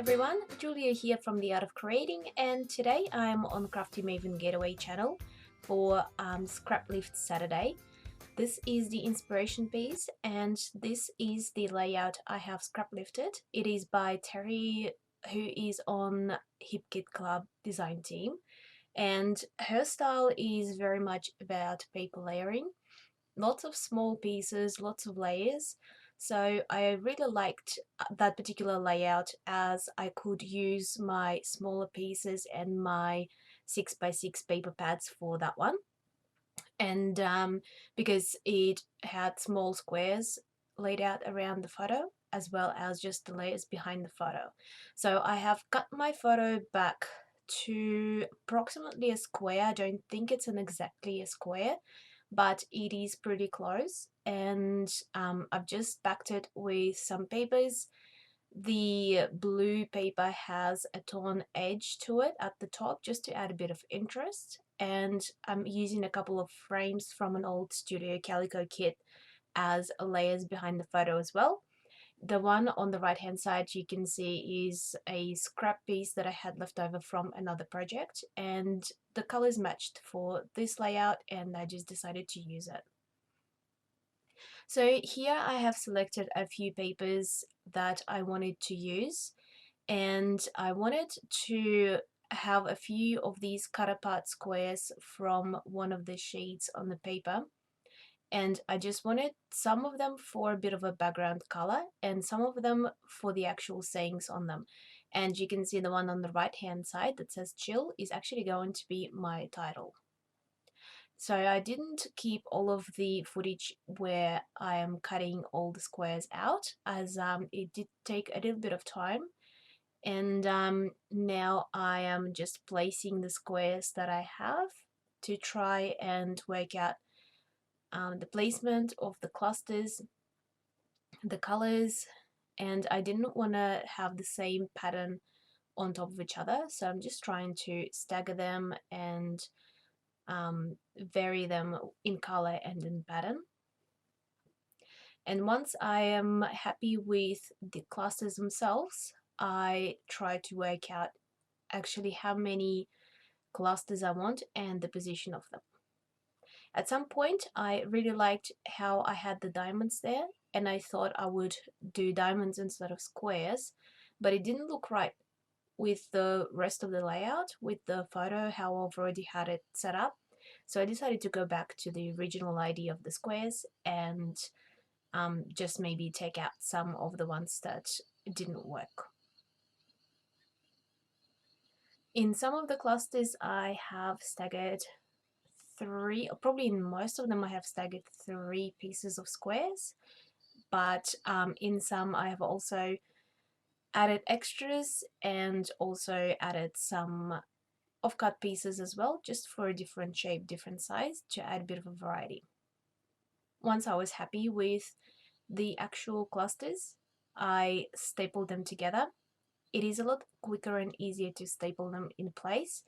everyone, Julia here from The Art of Creating, and today I'm on Crafty Maven Getaway channel for Scraplift Saturday. This is the inspiration piece and this is the layout I have scraplifted. It is by Terhi, who is on Hip Kit Club design team, and her style is very much about paper layering. Lots of small pieces, lots of layers. So I really liked that particular layout as I could use my smaller pieces and my 6x6 paper pads for that one. And because it had small squares laid out around the photo as well as just the layers behind the photo. So I have cut my photo back to approximately a square. I don't think it's exactly a square, but it is pretty close, and I've just backed it with some papers. The blue paper has a torn edge to it at the top just to add a bit of interest, and I'm using a couple of frames from an old Studio Calico kit as layers behind the photo as well. The one on the right hand side you can see is a scrap piece that I had left over from another project, and the colors matched for this layout and I just decided to use it. So here I have selected a few papers that I wanted to use, and I wanted to have a few of these cut apart squares from one of the sheets on the paper, and I just wanted some of them for a bit of a background color and some of them for the actual sayings on them. And you can see the one on the right hand side that says chill is actually going to be my title. So I didn't keep all of the footage where I am cutting all the squares out, as it did take a little bit of time, and now I am just placing the squares that I have to try and work out the placement of the clusters, the colors, and I didn't want to have the same pattern on top of each other, so I'm just trying to stagger them and vary them in color and in pattern. And once I am happy with the clusters themselves, I try to work out actually how many clusters I want and the position of them. At some point I really liked how I had the diamonds there, and I thought I would do diamonds instead of squares, but it didn't look right with the rest of the layout, with the photo, how I've already had it set up. So I decided to go back to the original idea of the squares and just maybe take out some of the ones that didn't work. In some of the clusters I have staggered three, probably in most of them I have staggered 3 pieces of squares, but in some I have also added extras and also added some off-cut pieces as well, just for a different shape, different size, to add a bit of a variety. Once I was happy with the actual clusters, I stapled them together. It is a lot quicker and easier to staple them in place.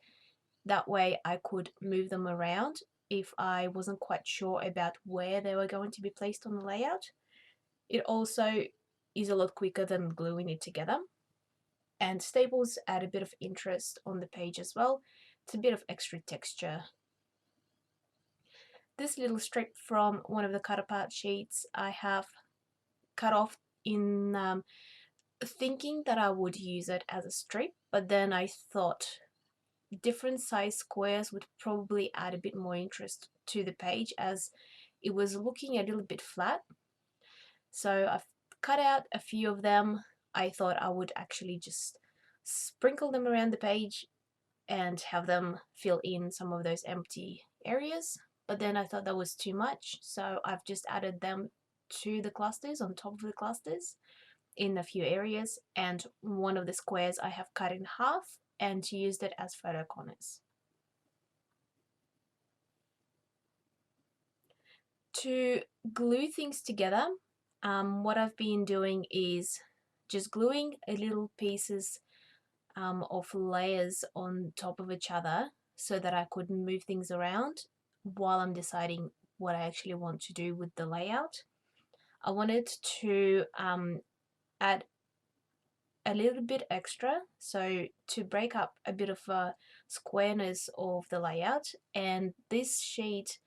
That way I could move them around if I wasn't quite sure about where they were going to be placed on the layout. It also is a lot quicker than gluing it together. And staples add a bit of interest on the page as well. It's a bit of extra texture. This little strip from one of the cut apart sheets I have cut off in thinking that I would use it as a strip, but then I thought different size squares would probably add a bit more interest to the page as it was looking a little bit flat. So I've cut out a few of them. I thought I would actually just sprinkle them around the page and have them fill in some of those empty areas, but then I thought that was too much, so I've just added them to the clusters, on top of the clusters in a few areas, and one of the squares I have cut in half and used it as photo corners. To glue things together, what I've been doing is just gluing a little pieces of layers on top of each other so that I could move things around while I'm deciding what I actually want to do with the layout. I wanted to add a little bit extra, so to break up a bit of a squareness of the layout. And this sheet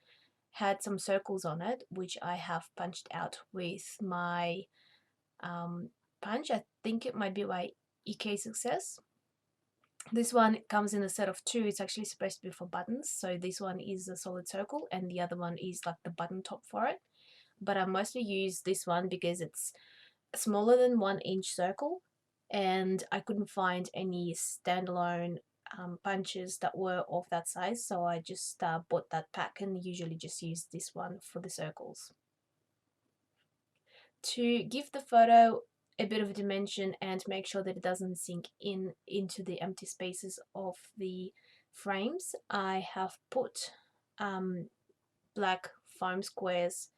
had some circles on it, which I have punched out with my punch. I think it might be by EK Success. This one comes in a set of two. It's actually supposed to be for buttons, so this one is a solid circle and the other one is like the button top for it. But I mostly use this one because it's smaller than 1 inch circle, and I couldn't find any standalone punches that were of that size, so I just bought that pack and usually just use this one for the circles. To give the photo a bit of dimension and make sure that it doesn't sink into the empty spaces of the frames, I have put black foam squares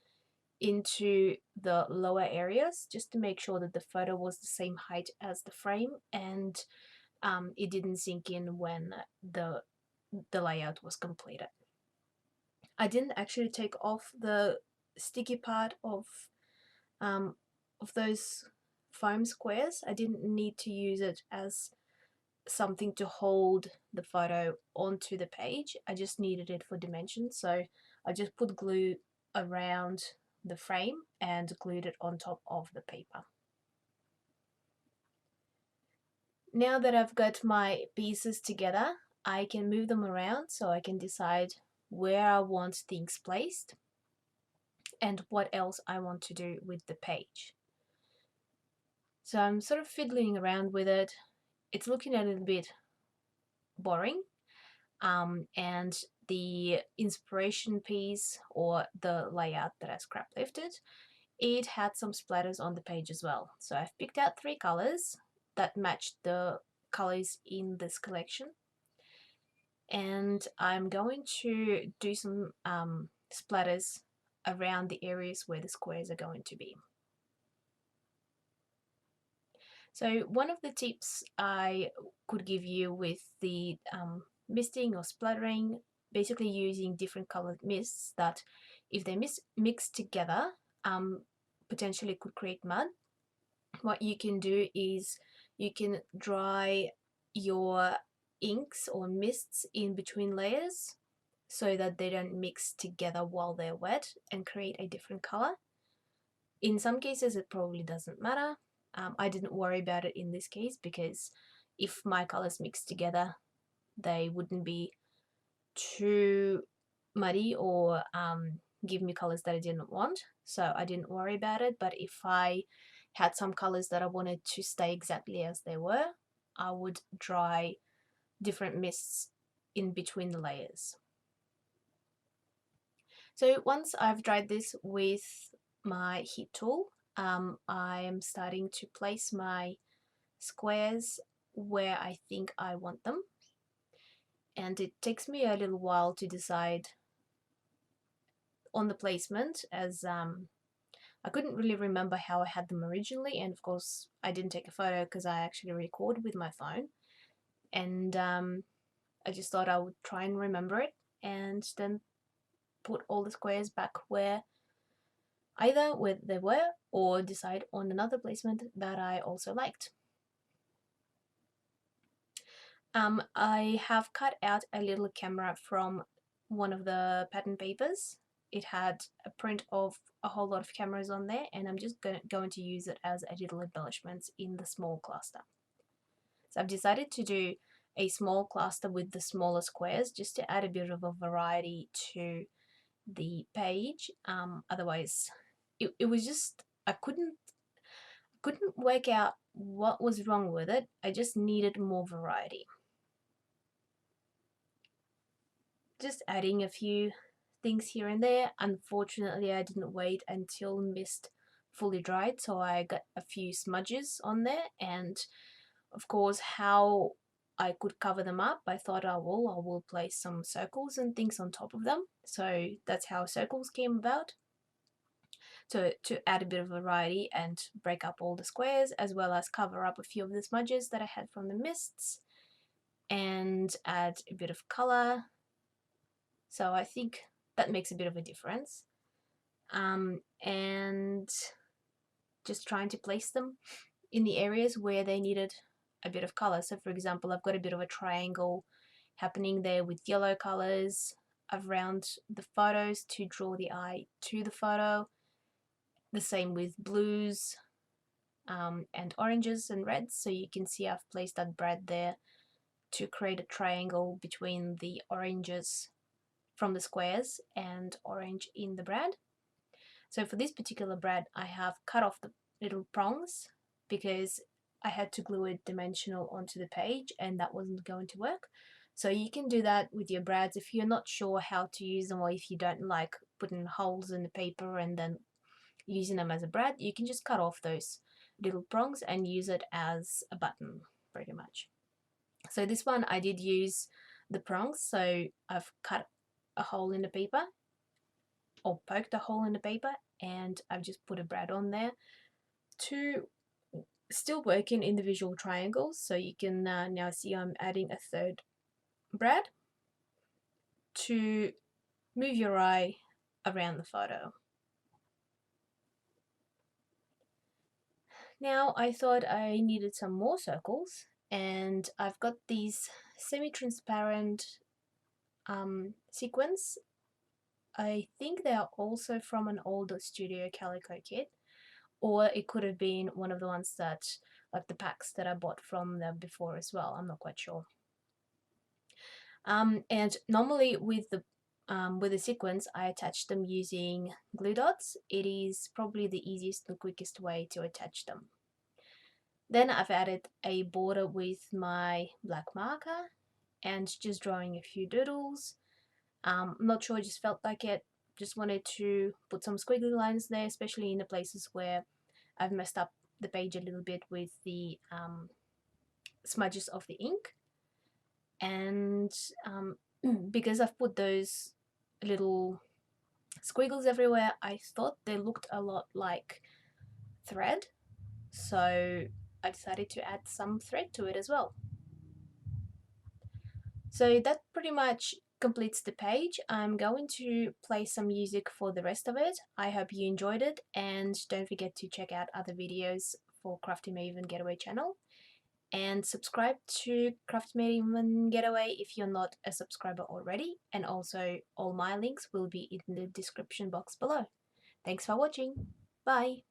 into the lower areas just to make sure that the photo was the same height as the frame, and it didn't sink in when the layout was completed. I didn't actually take off the sticky part of those foam squares. I didn't need to use it as something to hold the photo onto the page. I just needed it for dimension, so I just put glue around the frame and glued it on top of the paper. Now that I've got my pieces together, I can move them around so I can decide where I want things placed and what else I want to do with the page. So I'm sort of fiddling around with it. It's looking a little bit boring, and the inspiration piece or the layout that I scrap lifted, it had some splatters on the page as well. So I've picked out 3 colors that matched the colors in this collection, and I'm going to do some splatters around the areas where the squares are going to be. So one of the tips I could give you with the misting or splattering, basically using different colored mists that if they mix together, potentially could create mud. What you can do is you can dry your inks or mists in between layers so that they don't mix together while they're wet and create a different color. In some cases it probably doesn't matter. I didn't worry about it in this case because if my colors mixed together they wouldn't be too muddy or give me colors that I didn't want, so I didn't worry about it. But if I had some colors that I wanted to stay exactly as they were, I would dry different mists in between the layers. So once I've dried this with my heat tool, I am starting to place my squares where I think I want them, and it takes me a little while to decide on the placement, as I couldn't really remember how I had them originally, and of course I didn't take a photo because I actually record with my phone, and I just thought I would try and remember it and then put all the squares back where either where they were or decide on another placement that I also liked. I have cut out a little camera from one of the pattern papers. It had a print of a whole lot of cameras on there, and I'm just going to use it as a little embellishments in the small cluster. So I've decided to do a small cluster with the smaller squares just to add a bit of a variety to the page. Otherwise it was just I couldn't work out what was wrong with it. I just needed more variety. Just adding a few things here and there. Unfortunately I didn't wait until mist fully dried, so I got a few smudges on there, and of course how I could cover them up, I thought I will place some circles and things on top of them. So that's how circles came about, to add a bit of variety and break up all the squares, as well as cover up a few of the smudges that I had from the mists and add a bit of color. So I think that makes a bit of a difference. And just trying to place them in the areas where they needed a bit of color. So for example, I've got a bit of a triangle happening there with yellow colors around the photos to draw the eye to the photo. The same with blues and oranges and reds. So you can see I've placed that brad there to create a triangle between the oranges from the squares and orange in the brad. So for this particular brad, I have cut off the little prongs because I had to glue it dimensional onto the page and that wasn't going to work. So you can do that with your brads if you're not sure how to use them, or if you don't like putting holes in the paper and then using them as a brad, you can just cut off those little prongs and use it as a button pretty much. So this one I did use the prongs, so I've cut a hole in the paper or poked a hole in the paper and I've just put a brad on there to still work in individual triangles. So you can now see I'm adding a third brad to move your eye around the photo. Now I thought I needed some more circles, and I've got these semi-transparent sequins. I think they are also from an older Studio Calico kit, or it could have been one of the ones that, like the packs that I bought from them before as well. I'm not quite sure. And normally with the sequins, I attach them using glue dots. It is probably the easiest and quickest way to attach them. Then I've added a border with my black marker and just drawing a few doodles. I'm not sure, I just felt like it. Just wanted to put some squiggly lines there, especially in the places where I've messed up the page a little bit with the smudges of the ink. And because I've put those little squiggles everywhere, I thought they looked a lot like thread, so I decided to add some thread to it as well. So that pretty much completes the page. I'm going to play some music for the rest of it. I hope you enjoyed it, and don't forget to check out other videos for Crafty Maven Getaway channel. And subscribe to Crafty Maven Getaway if you're not a subscriber already. And also all my links will be in the description box below. Thanks for watching. Bye.